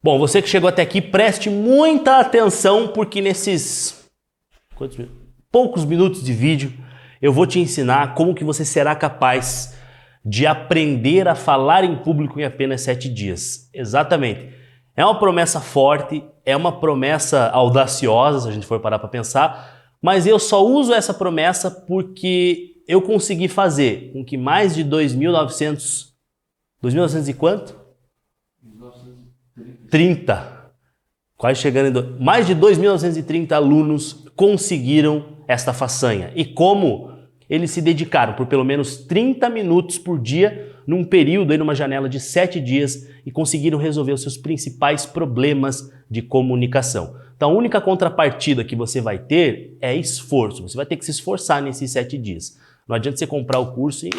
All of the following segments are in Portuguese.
Bom, você que chegou até aqui, preste muita atenção, porque nesses poucos minutos de vídeo eu vou te ensinar como que você será capaz de aprender a falar em público em apenas 7 dias. Exatamente. É uma promessa forte, é uma promessa audaciosa, se a gente for parar para pensar, mas eu só uso essa promessa porque eu consegui fazer com que mais de 2.900 e quanto? 30. Quase chegando em mais de 2.930 alunos conseguiram esta façanha. E como eles se dedicaram por pelo menos 30 minutos por dia, num período, numa janela de 7 dias, e conseguiram resolver os seus principais problemas de comunicação. Então a única contrapartida que você vai ter é esforço. Você vai ter que se esforçar nesses 7 dias. Não adianta você comprar o curso e...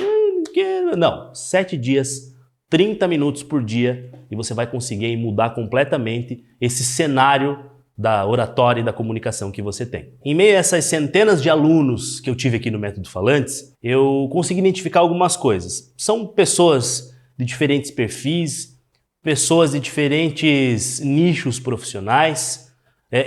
Não, 7 dias, 30 minutos por dia, e você vai conseguir mudar completamente esse cenário da oratória e da comunicação que você tem. Em meio a essas centenas de alunos que eu tive aqui no Método Falantes, eu consegui identificar algumas coisas. São pessoas de diferentes perfis, pessoas de diferentes nichos profissionais.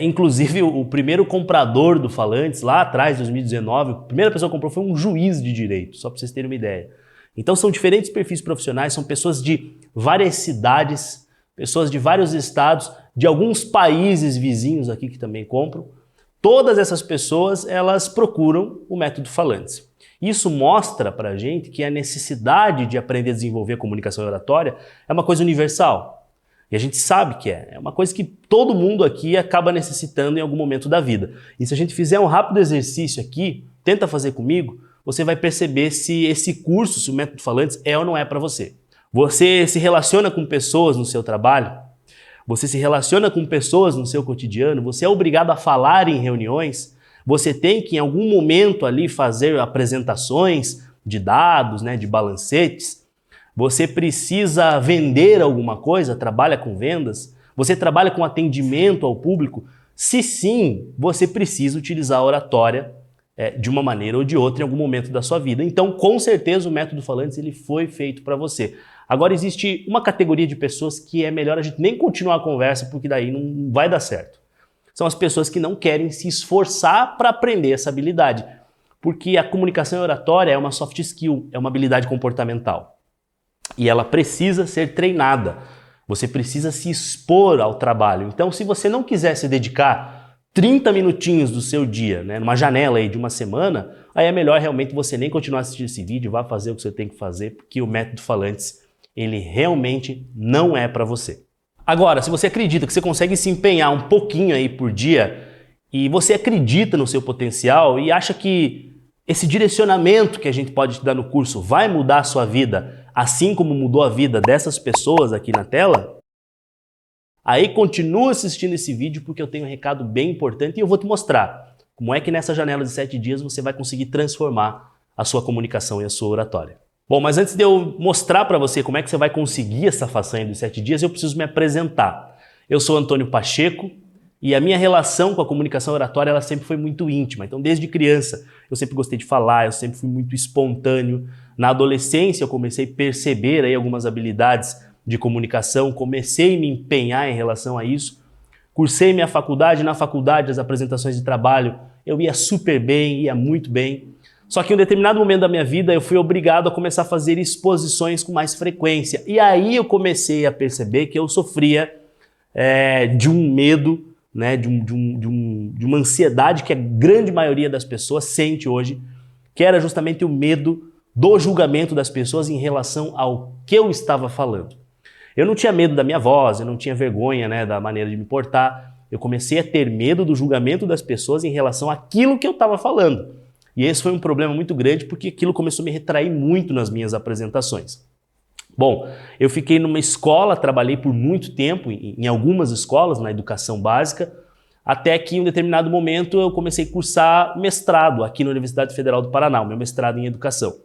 Inclusive, o primeiro comprador do Falantes, lá atrás, em 2019, a primeira pessoa que comprou foi um juiz de direito, só para vocês terem uma ideia. Então são diferentes perfis profissionais, são pessoas de várias cidades, pessoas de vários estados, de alguns países vizinhos aqui que também compram. Todas essas pessoas, elas procuram o Método Falantes. Isso mostra pra gente que a necessidade de aprender a desenvolver a comunicação oratória é uma coisa universal. E a gente sabe que é uma coisa que todo mundo aqui acaba necessitando em algum momento da vida. E se a gente fizer um rápido exercício aqui, tenta fazer comigo, você vai perceber se esse curso, se o Método Falantes é ou não é para você. Você se relaciona com pessoas no seu trabalho? Você se relaciona com pessoas no seu cotidiano? Você é obrigado a falar em reuniões? Você tem que em algum momento ali fazer apresentações de dados, de balancetes? Você precisa vender alguma coisa? Trabalha com vendas? Você trabalha com atendimento ao público? Se sim, você precisa utilizar a oratória de uma maneira ou de outra em algum momento da sua vida. Então, com certeza, o Método Falantes ele foi feito para você. Agora, existe uma categoria de pessoas que é melhor a gente nem continuar a conversa, porque daí não vai dar certo. São as pessoas que não querem se esforçar para aprender essa habilidade. Porque a comunicação oratória é uma soft skill, é uma habilidade comportamental. E ela precisa ser treinada. Você precisa se expor ao trabalho. Então, se você não quiser se dedicar 30 minutinhos do seu dia, numa janela aí de uma semana, aí é melhor realmente você nem continuar assistindo esse vídeo, vá fazer o que você tem que fazer, porque o Método Falantes, ele realmente não é para você. Agora, se você acredita que você consegue se empenhar um pouquinho aí por dia, e você acredita no seu potencial e acha que esse direcionamento que a gente pode te dar no curso vai mudar a sua vida, assim como mudou a vida dessas pessoas aqui na tela, aí continua assistindo esse vídeo porque eu tenho um recado bem importante e eu vou te mostrar como é que nessa janela de 7 dias você vai conseguir transformar a sua comunicação e a sua oratória. Bom, mas antes de eu mostrar para você como é que você vai conseguir essa façanha dos 7 dias, eu preciso me apresentar. Eu sou Antônio Pacheco e a minha relação com a comunicação oratória ela sempre foi muito íntima. Então, desde criança, eu sempre gostei de falar, eu sempre fui muito espontâneo. Na adolescência, eu comecei a perceber aí algumas habilidades de comunicação, comecei a me empenhar em relação a isso, cursei minha faculdade, na faculdade as apresentações de trabalho eu ia super bem, ia muito bem, só que em um determinado momento da minha vida eu fui obrigado a começar a fazer exposições com mais frequência, e aí eu comecei a perceber que eu sofria de um medo, de uma ansiedade que a grande maioria das pessoas sente hoje, que era justamente o medo do julgamento das pessoas em relação ao que eu estava falando. Eu não tinha medo da minha voz, eu não tinha vergonha da maneira de me portar. Eu comecei a ter medo do julgamento das pessoas em relação àquilo que eu estava falando. E esse foi um problema muito grande porque aquilo começou a me retrair muito nas minhas apresentações. Bom, eu fiquei numa escola, trabalhei por muito tempo em algumas escolas, na educação básica, até que em um determinado momento eu comecei a cursar mestrado aqui na Universidade Federal do Paraná, o meu mestrado em educação.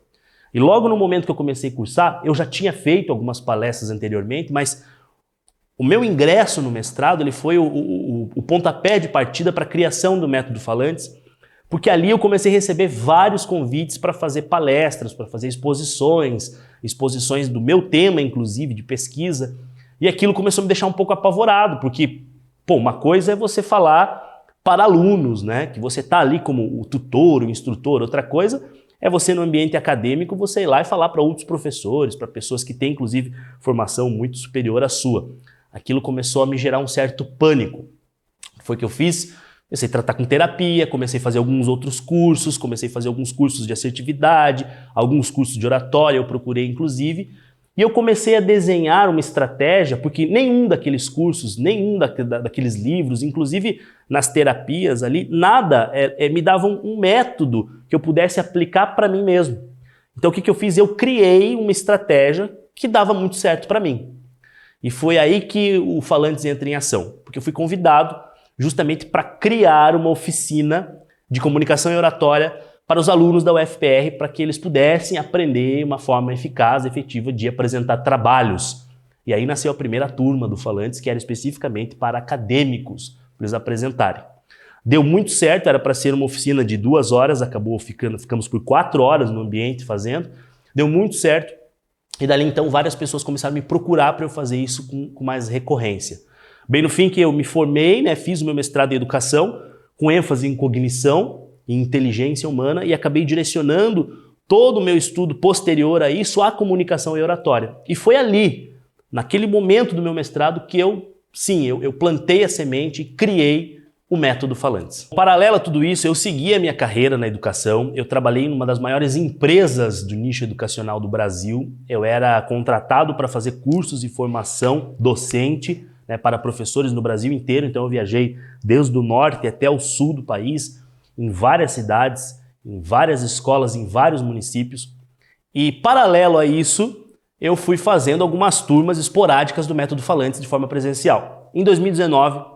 E logo no momento que eu comecei a cursar, eu já tinha feito algumas palestras anteriormente, mas o meu ingresso no mestrado ele foi o pontapé de partida para a criação do Método Falantes, porque ali eu comecei a receber vários convites para fazer palestras, para fazer exposições do meu tema, inclusive, de pesquisa. E aquilo começou a me deixar um pouco apavorado, porque, pô, uma coisa é você falar para alunos, né? Que você está ali como o tutor, o instrutor. Outra coisa é você, no ambiente acadêmico, você ir lá e falar para outros professores, para pessoas que têm, inclusive, formação muito superior à sua. Aquilo começou a me gerar um certo pânico. O que foi que eu fiz? Comecei a tratar com terapia, comecei a fazer alguns outros cursos, comecei a fazer alguns cursos de assertividade, alguns cursos de oratória, eu procurei, inclusive. E eu comecei a desenhar uma estratégia, porque nenhum daqueles cursos, nenhum daqueles livros, inclusive nas terapias ali, nada me dava um método que eu pudesse aplicar para mim mesmo. Então o que eu fiz? Eu criei uma estratégia que dava muito certo para mim. E foi aí que o Falantes entra em ação, porque eu fui convidado justamente para criar uma oficina de comunicação e oratória para os alunos da UFPR, para que eles pudessem aprender uma forma eficaz e efetiva de apresentar trabalhos. E aí nasceu a primeira turma do Falantes, que era especificamente para acadêmicos, para eles apresentarem. Deu muito certo, era para ser uma oficina de 2 horas, ficamos por 4 horas no ambiente fazendo, deu muito certo, e dali então várias pessoas começaram a me procurar para eu fazer isso com mais recorrência. Bem no fim que eu me formei, né, fiz o meu mestrado em educação, com ênfase em cognição, em inteligência humana, e acabei direcionando todo o meu estudo posterior a isso à comunicação e oratória. E foi ali, naquele momento do meu mestrado, que eu plantei a semente e criei o método Falantes. Paralelo a tudo isso, eu segui a minha carreira na educação, eu trabalhei em uma das maiores empresas do nicho educacional do Brasil, eu era contratado para fazer cursos de formação docente, né, para professores no Brasil inteiro, então eu viajei desde o norte até o sul do país, em várias cidades, em várias escolas, em vários municípios. E paralelo a isso, eu fui fazendo algumas turmas esporádicas do método Falantes de forma presencial. Em 2019,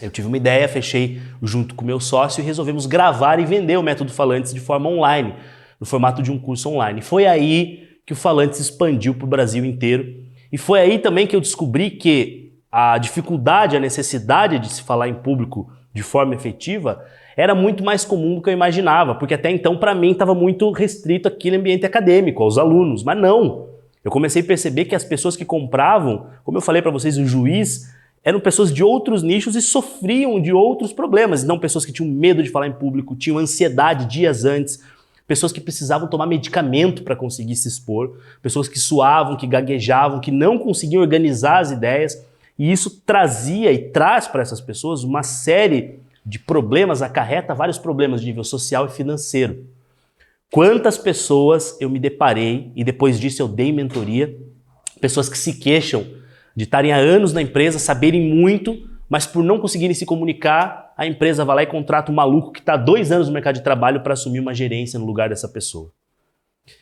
eu tive uma ideia, fechei junto com meu sócio e resolvemos gravar e vender o método Falantes de forma online, no formato de um curso online. Foi aí que o Falantes expandiu para o Brasil inteiro. E foi aí também que eu descobri que a dificuldade, a necessidade de se falar em público de forma efetiva era muito mais comum do que eu imaginava, porque até então para mim estava muito restrito aquele ambiente acadêmico, aos alunos, mas não. Eu comecei a perceber que as pessoas que compravam, como eu falei para vocês, o juiz, eram pessoas de outros nichos e sofriam de outros problemas, não pessoas que tinham medo de falar em público, tinham ansiedade dias antes, pessoas que precisavam tomar medicamento para conseguir se expor, pessoas que suavam, que gaguejavam, que não conseguiam organizar as ideias, e isso trazia e traz para essas pessoas uma série de problemas, acarreta vários problemas de nível social e financeiro. Quantas pessoas eu me deparei, e depois disso eu dei mentoria, pessoas que se queixam de estarem há anos na empresa, saberem muito, mas por não conseguirem se comunicar, a empresa vai lá e contrata um maluco que está há 2 anos no mercado de trabalho para assumir uma gerência no lugar dessa pessoa.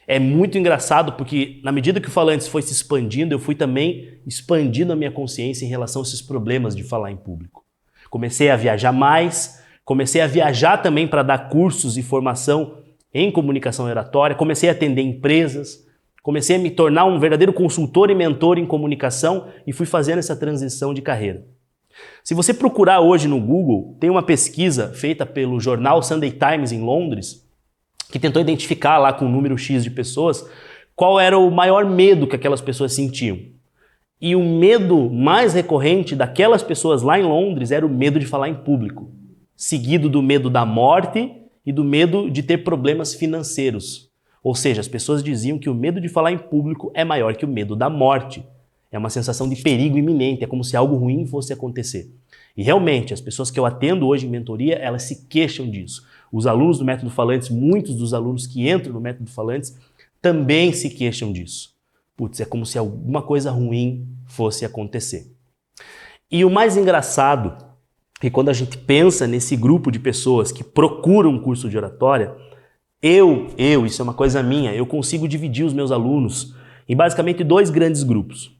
É muito engraçado porque na medida que o Falantes foi se expandindo, eu fui também expandindo a minha consciência em relação a esses problemas de falar em público. Comecei a viajar mais, comecei a viajar também para dar cursos e formação em comunicação oratória, comecei a atender empresas, comecei a me tornar um verdadeiro consultor e mentor em comunicação e fui fazendo essa transição de carreira. Se você procurar hoje no Google, tem uma pesquisa feita pelo jornal Sunday Times em Londres, que tentou identificar lá com um número X de pessoas qual era o maior medo que aquelas pessoas sentiam. E o medo mais recorrente daquelas pessoas lá em Londres era o medo de falar em público, seguido do medo da morte e do medo de ter problemas financeiros. Ou seja, as pessoas diziam que o medo de falar em público é maior que o medo da morte. É uma sensação de perigo iminente, é como se algo ruim fosse acontecer. E realmente, as pessoas que eu atendo hoje em mentoria, elas se queixam disso. Os alunos do Método Falantes, muitos dos alunos que entram no Método Falantes, também se queixam disso. Putz, é como se alguma coisa ruim fosse acontecer. E o mais engraçado é que quando a gente pensa nesse grupo de pessoas que procuram um curso de oratória, isso é uma coisa minha, eu consigo dividir os meus alunos em basicamente 2 grandes grupos.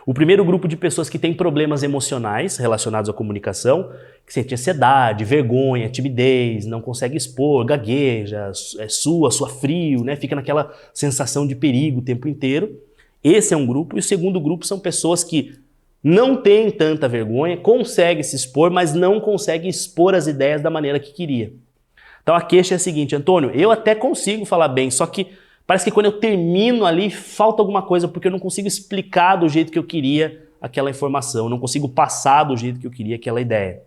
O primeiro grupo de pessoas que têm problemas emocionais relacionados à comunicação, que sente ansiedade, vergonha, timidez, não consegue expor, gagueja, sua frio, né? Fica naquela sensação de perigo o tempo inteiro. Esse é um grupo. E o segundo grupo são pessoas que não têm tanta vergonha, conseguem se expor, mas não conseguem expor as ideias da maneira que queria. Então a queixa é a seguinte: Antônio, eu até consigo falar bem, só que parece que quando eu termino ali falta alguma coisa porque eu não consigo explicar do jeito que eu queria aquela informação, eu não consigo passar do jeito que eu queria aquela ideia.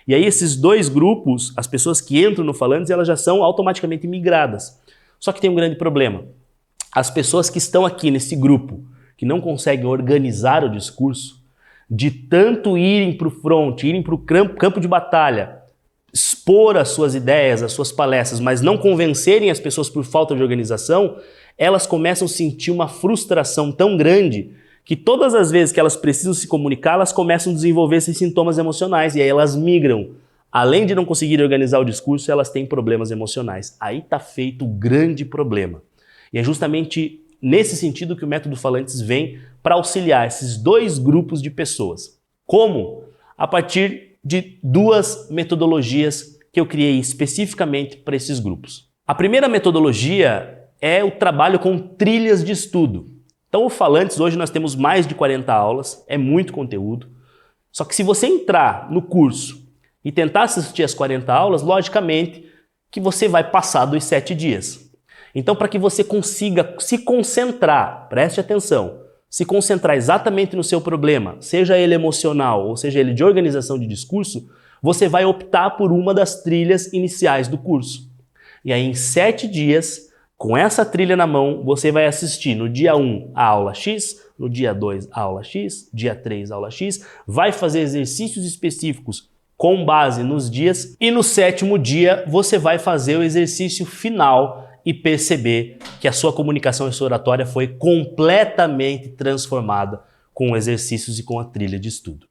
E aí esses dois grupos, as pessoas que entram no Falantes, elas já são automaticamente migradas. Só que tem um grande problema. As pessoas que estão aqui nesse grupo, que não conseguem organizar o discurso, de tanto irem para o front, irem para o campo de batalha, expor as suas ideias, as suas palestras, mas não convencerem as pessoas por falta de organização, elas começam a sentir uma frustração tão grande que todas as vezes que elas precisam se comunicar, elas começam a desenvolver esses sintomas emocionais e aí elas migram. Além de não conseguirem organizar o discurso, elas têm problemas emocionais. Aí está feito o grande problema. E é justamente nesse sentido que o método Falantes vem para auxiliar esses dois grupos de pessoas. Como? A partir de duas metodologias que eu criei especificamente para esses grupos. A primeira metodologia é o trabalho com trilhas de estudo. Então o Falantes, hoje nós temos mais de 40 aulas, é muito conteúdo. Só que se você entrar no curso e tentar assistir as 40 aulas, logicamente que você vai passar dos 7 dias. Então para que você consiga se concentrar, preste atenção, se concentrar exatamente no seu problema, seja ele emocional ou seja ele de organização de discurso, você vai optar por uma das trilhas iniciais do curso. E aí em 7 dias, com essa trilha na mão, você vai assistir no dia 1 a aula X, no dia 2 a aula X, dia 3 a aula X, vai fazer exercícios específicos com base nos dias e no 7º dia você vai fazer o exercício final e perceber que a sua comunicação e sua oratória foi completamente transformada com exercícios e com a trilha de estudo.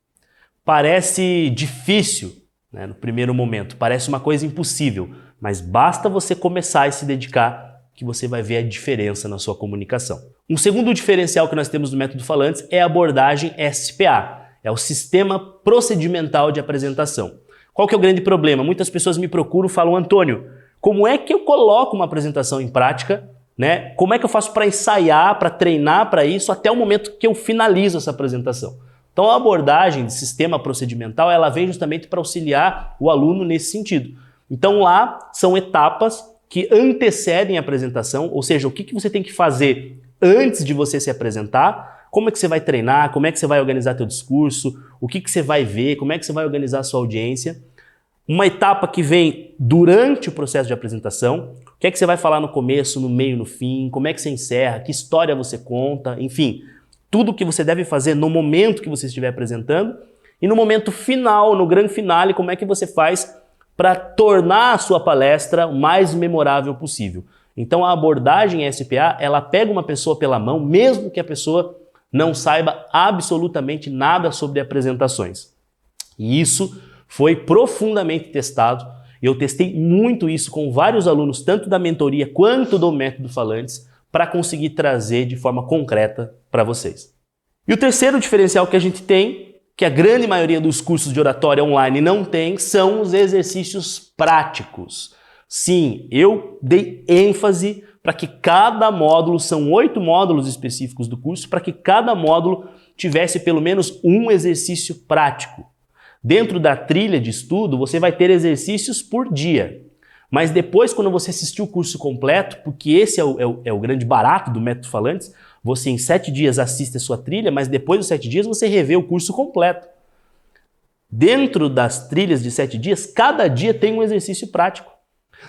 Parece difícil, né, no primeiro momento, parece uma coisa impossível, mas basta você começar e se dedicar que você vai ver a diferença na sua comunicação. Um segundo diferencial que nós temos no método Falantes é a abordagem SPA, é o Sistema Procedimental de Apresentação. Qual que é o grande problema? Muitas pessoas me procuram e falam, Antônio, como é que eu coloco uma apresentação em prática, né? Como é que eu faço para ensaiar, para treinar para isso até o momento que eu finalizo essa apresentação? Então a abordagem de sistema procedimental, ela vem justamente para auxiliar o aluno nesse sentido. Então lá são etapas que antecedem a apresentação, ou seja, o que você tem que fazer antes de você se apresentar, como é que você vai treinar, como é que você vai organizar teu discurso, o que você vai ver, como é que você vai organizar a sua audiência. Uma etapa que vem durante o processo de apresentação, o que é que você vai falar no começo, no meio, no fim, como é que você encerra, que história você conta, enfim, tudo o que você deve fazer no momento que você estiver apresentando e no momento final, no grande finale, como é que você faz para tornar a sua palestra o mais memorável possível. Então a abordagem SPA, ela pega uma pessoa pela mão, mesmo que a pessoa não saiba absolutamente nada sobre apresentações. E isso foi profundamente testado. Eu testei muito isso com vários alunos, tanto da mentoria quanto do método Falantes, para conseguir trazer de forma concreta para vocês. E o terceiro diferencial que a gente tem, que a grande maioria dos cursos de oratória online não tem, são os exercícios práticos. Sim, eu dei ênfase para que cada módulo, são 8 módulos específicos do curso, para que cada módulo tivesse pelo menos um exercício prático. Dentro da trilha de estudo, você vai ter exercícios por dia. Mas depois, quando você assistir o curso completo, porque esse é o grande barato do método Falantes, você em 7 dias assiste a sua trilha, mas depois dos 7 dias você revê o curso completo. Dentro das trilhas de 7 dias, cada dia tem um exercício prático.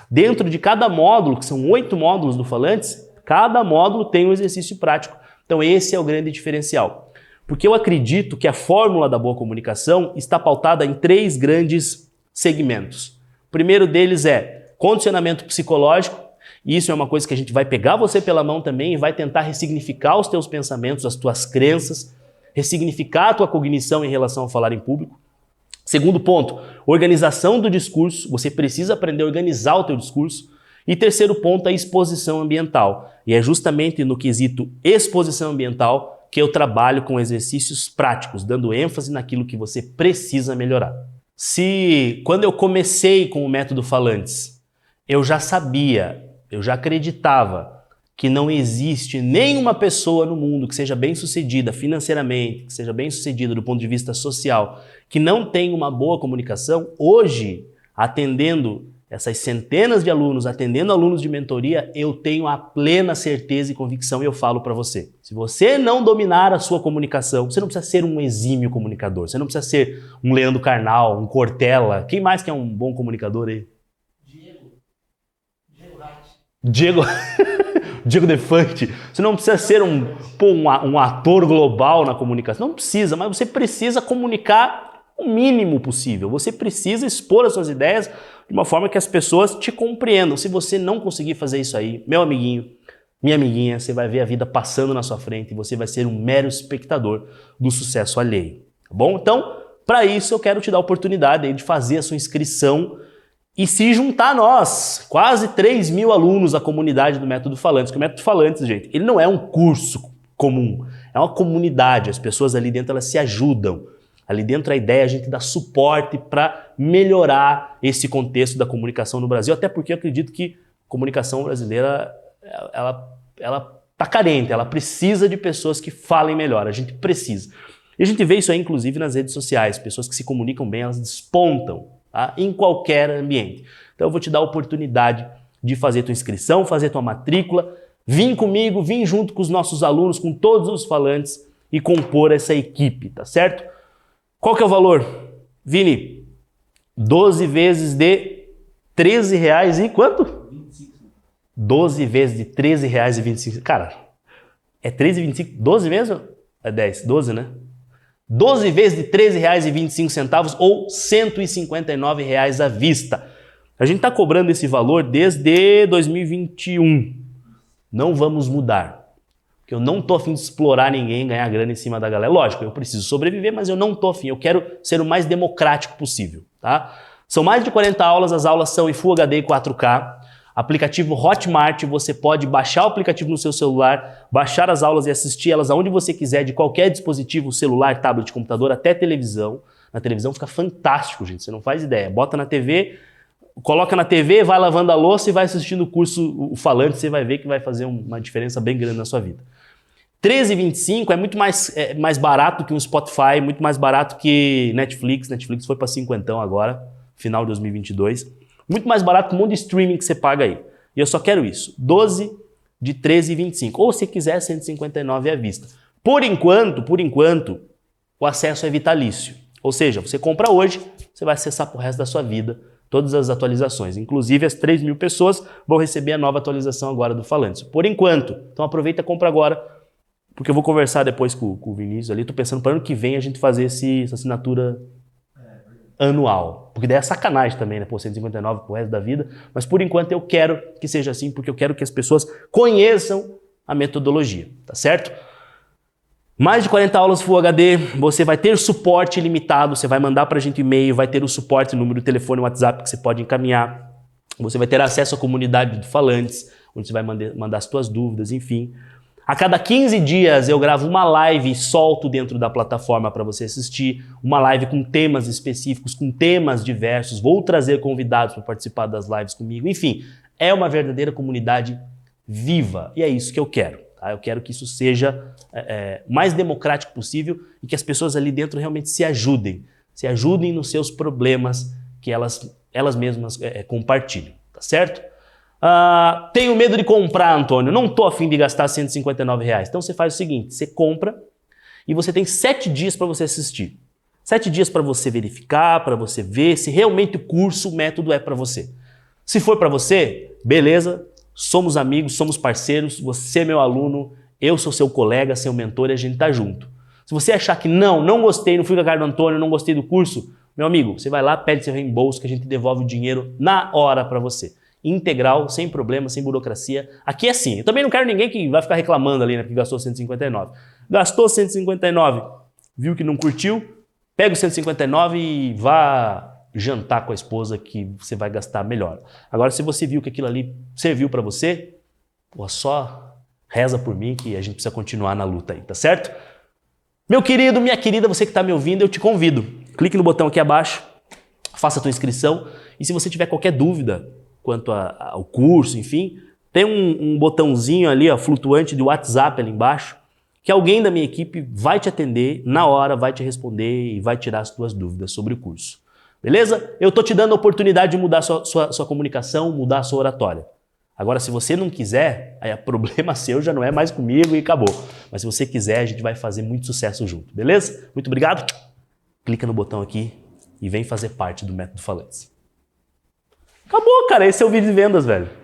Dentro de cada módulo, que são 8 módulos do Falantes, cada módulo tem um exercício prático. Então esse é o grande diferencial. Porque eu acredito que a fórmula da boa comunicação está pautada em 3 grandes segmentos. O primeiro deles é condicionamento psicológico, e isso é uma coisa que a gente vai pegar você pela mão também e vai tentar ressignificar os teus pensamentos, as tuas crenças, ressignificar a tua cognição em relação ao falar em público. Segundo ponto, organização do discurso, você precisa aprender a organizar o teu discurso. E terceiro ponto, a exposição ambiental. E é justamente no quesito exposição ambiental que eu trabalho com exercícios práticos, dando ênfase naquilo que você precisa melhorar. Se quando eu comecei com o método Falantes, eu já sabia, eu já acreditava que não existe nenhuma pessoa no mundo que seja bem-sucedida financeiramente, que seja bem-sucedida do ponto de vista social, que não tenha uma boa comunicação, hoje, atendendo essas centenas de alunos, atendendo alunos de mentoria, eu tenho a plena certeza e convicção e eu falo para você. Se você não dominar a sua comunicação, você não precisa ser um exímio comunicador, você não precisa ser um Leandro Carnal, um Cortella. Quem mais que é um bom comunicador aí? Diego Diego Defante. Você não precisa ser um ator global na comunicação, não precisa, mas você precisa comunicar o mínimo possível. Você precisa expor as suas ideias de uma forma que as pessoas te compreendam. Se você não conseguir fazer isso aí, meu amiguinho, minha amiguinha, você vai ver a vida passando na sua frente e você vai ser um mero espectador do sucesso alheio, tá bom? Então, para isso eu quero te dar a oportunidade aí de fazer a sua inscrição e se juntar a nós, quase 3 mil alunos da comunidade do Método Falantes. Porque o Método Falantes, gente, ele não é um curso comum, é uma comunidade, as pessoas ali dentro elas se ajudam. Ali dentro a ideia é a gente dar suporte para melhorar esse contexto da comunicação no Brasil, até porque eu acredito que a comunicação brasileira ela tá carente, ela precisa de pessoas que falem melhor, a gente precisa. E a gente vê isso aí inclusive nas redes sociais, pessoas que se comunicam bem, elas despontam, tá? Em qualquer ambiente. Então eu vou te dar a oportunidade de fazer tua inscrição, fazer tua matrícula, vim comigo, vim junto com os nossos alunos, com todos os falantes e compor essa equipe, tá certo? Qual que é o valor? Vini, 12 vezes de R$13 e quanto? 25. 12 vezes de R$13,25. Cara, é 13,25? 12 mesmo? É 10, 12, né? 12 vezes de R$13,25 ou R$159 à vista. A gente está cobrando esse valor desde 2021. Não vamos mudar. Porque eu não tô afim de explorar ninguém, ganhar grana em cima da galera. Lógico, eu preciso sobreviver, mas eu não tô afim. Eu quero ser o mais democrático possível, tá? São mais de 40 aulas, as aulas são em Full HD e 4K. Aplicativo Hotmart, você pode baixar o aplicativo no seu celular, baixar as aulas e assistir elas aonde você quiser, de qualquer dispositivo, celular, tablet, computador, até televisão. Na televisão fica fantástico, gente, você não faz ideia. Bota na TV, coloca na TV, vai lavando a louça e vai assistindo o curso o Falante, você vai ver que vai fazer uma diferença bem grande na sua vida. R$13,25 é muito mais barato que um Spotify, muito mais barato que Netflix. Netflix foi para cinquentão agora, final de 2022. Muito mais barato que um monte de streaming que você paga aí. E eu só quero isso. 12 de R$13,25. Ou se quiser, R$159 à vista. Por enquanto, o acesso é vitalício. Ou seja, você compra hoje, você vai acessar pro resto da sua vida todas as atualizações. Inclusive, as 3 mil pessoas vão receber a nova atualização agora do Falantes. Por enquanto. Então aproveita e compra agora. Porque eu vou conversar depois com o Vinícius ali. Tô pensando para ano que vem a gente fazer essa assinatura anual. Porque daí é sacanagem também, né? Pô, 159 pro resto da vida. Mas por enquanto eu quero que seja assim, porque eu quero que as pessoas conheçam a metodologia, tá certo? Mais de 40 aulas Full HD, você vai ter suporte ilimitado, você vai mandar pra gente e-mail, vai ter o suporte, número de telefone, WhatsApp que você pode encaminhar. Você vai ter acesso à comunidade do Falantes, onde você vai mandar as suas dúvidas, enfim. A cada 15 dias eu gravo uma live e solto dentro da plataforma para você assistir, uma live com temas específicos, com temas diversos, vou trazer convidados para participar das lives comigo, enfim, é uma verdadeira comunidade viva e é isso que eu quero, tá? Eu quero que isso seja o mais democrático possível e que as pessoas ali dentro realmente se ajudem nos seus problemas que elas mesmas compartilham, tá certo? Tenho medo de comprar, Antônio, não tô a fim de gastar R$159. Então você faz o seguinte, você compra e você tem 7 dias para você assistir. 7 dias para você verificar, para você ver se realmente o curso, o método é para você. Se for para você, beleza, somos amigos, somos parceiros, você é meu aluno, eu sou seu colega, seu mentor e a gente tá junto. Se você achar que não gostei, não fui com a cara do Antônio, não gostei do curso, meu amigo, você vai lá, pede seu reembolso que a gente devolve o dinheiro na hora para você. Integral, sem problema, sem burocracia. Aqui é assim. Eu também não quero ninguém que vai ficar reclamando ali, né, porque gastou 159. Gastou 159, viu que não curtiu, pega o 159 e vá jantar com a esposa que você vai gastar melhor. Agora, se você viu que aquilo ali serviu para você, pô, só reza por mim que a gente precisa continuar na luta aí, tá certo? Meu querido, minha querida, você que está me ouvindo, eu te convido. Clique no botão aqui abaixo, faça a tua inscrição e se você tiver qualquer dúvida quanto ao curso, enfim, tem um botãozinho ali, ó, flutuante de WhatsApp ali embaixo, que alguém da minha equipe vai te atender na hora, vai te responder e vai tirar as tuas dúvidas sobre o curso. Beleza? Eu tô te dando a oportunidade de mudar sua comunicação, mudar a sua oratória. Agora, se você não quiser, aí é problema seu, já não é mais comigo e acabou. Mas se você quiser, a gente vai fazer muito sucesso junto, beleza? Muito obrigado. Clica no botão aqui e vem fazer parte do Método Falantes. Acabou, cara. Esse é o vídeo de vendas, velho.